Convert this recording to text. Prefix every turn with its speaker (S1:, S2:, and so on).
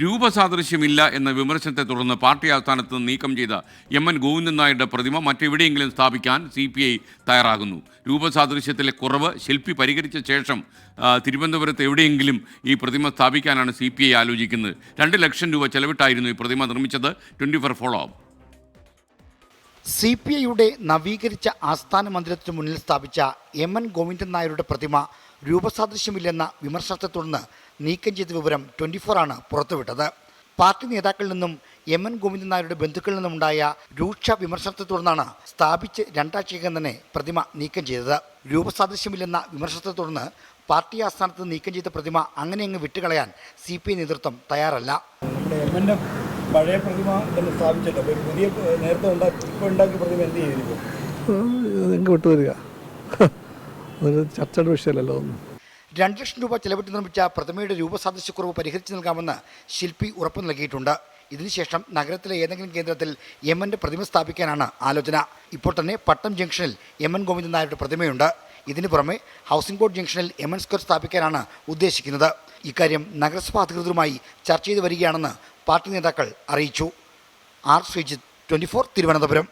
S1: രൂപസാദൃശ്യമില്ല എന്ന വിമർശനത്തെ തുടർന്ന് പാർട്ടി ആസ്ഥാനത്ത് നിന്ന് നീക്കം ചെയ്ത എം.എൻ. ഗോവിന്ദൻ നായരുടെ പ്രതിമ മറ്റെവിടെയെങ്കിലും സ്ഥാപിക്കാൻ CPI തയ്യാറാകുന്നു. രൂപസാദൃശ്യത്തിലെ കുറവ് ശില്പി പരിഹരിച്ച ശേഷം തിരുവനന്തപുരത്ത് എവിടെയെങ്കിലും ഈ പ്രതിമ സ്ഥാപിക്കാനാണ് CPI ആലോചിക്കുന്നത്. 2 ലക്ഷം രൂപ ചെലവിട്ടായിരുന്നു ഈ പ്രതിമ നിർമ്മിച്ചത്. 24 ഫോളോ അപ്പ്.
S2: CPIയുടെ നവീകരിച്ച ആസ്ഥാന മന്ദിരത്തിനു മുന്നിൽ സ്ഥാപിച്ച എം.എൻ. ഗോവിന്ദൻ നായരുടെ പ്രതിമ രൂപസാദൃശ്യമില്ലെന്ന വിമർശനത്തെ തുടർന്ന് നീക്കം ചെയ്ത വിവരം 24 ആണ് പുറത്തുവിട്ടത്. പാർട്ടി നേതാക്കളിൽ നിന്നും എം.എൻ. ഗോവിന്ദൻ നായരുടെ ബന്ധുക്കളിൽ നിന്നുമുണ്ടായ രൂക്ഷ വിമർശനത്തെ തുടർന്നാണ് സ്ഥാപിച്ച് 2 ആഴ്ചയ്ക്കകം തന്നെ പ്രതിമ നീക്കം ചെയ്തത്. രൂപസാദൃശ്യമില്ലെന്ന വിമർശനത്തെ തുടർന്ന് പാർട്ടി ആസ്ഥാനത്ത് നീക്കം ചെയ്ത പ്രതിമ അങ്ങനെ അങ്ങ് വിട്ടുകളയാൻ CPI നേതൃത്വം തയ്യാറല്ല.
S3: പഴയ പ്രതിമ തന്നെ സ്ഥാപിച്ചിട്ട് പുതിയ നേരത്തെ ഉണ്ടാക്കിയ പ്രതിമ എന്ത് ചെയ്തിരിക്കും?
S4: നിങ്ങൾക്ക് വിട്ടുതരിക, അതൊരു ചർച്ചയുടെ വിഷയമല്ലല്ലോ.
S2: 2 ലക്ഷം രൂപ ചെലവിട്ട് നിർമ്മിച്ച പ്രതിമയുടെ രൂപസാദൃശ്യക്കുറവ് പരിഹരിച്ചു നൽകാമെന്ന് ശില്പി ഉറപ്പു നൽകിയിട്ടുണ്ട്. ഇതിനുശേഷം നഗരത്തിലെ ഏതെങ്കിലും കേന്ദ്രത്തിൽ എം.എൻ. പ്രതിമ സ്ഥാപിക്കാനാണ് ആലോചന. ഇപ്പോൾ തന്നെ പട്ടം ജംഗ്ഷനിൽ എം.എൻ. ഗോവിന്ദൻ നായരുടെ പ്രതിമയുണ്ട്. ഇതിനു പുറമെ ഹൗസിംഗ് ബോർഡ് ജംഗ്ഷനിൽ എം.എൻ. സ്ക്വയർ സ്ഥാപിക്കാനാണ് ഉദ്ദേശിക്കുന്നത്. ഇക്കാര്യം നഗരസഭാ അധികൃതരുമായി ചർച്ച ചെയ്തു വരികയാണെന്ന് പാർട്ടി നേതാക്കൾ അറിയിച്ചു. ആർ. ശ്രീജിത്ത്, 24 തിരുവനന്തപുരം.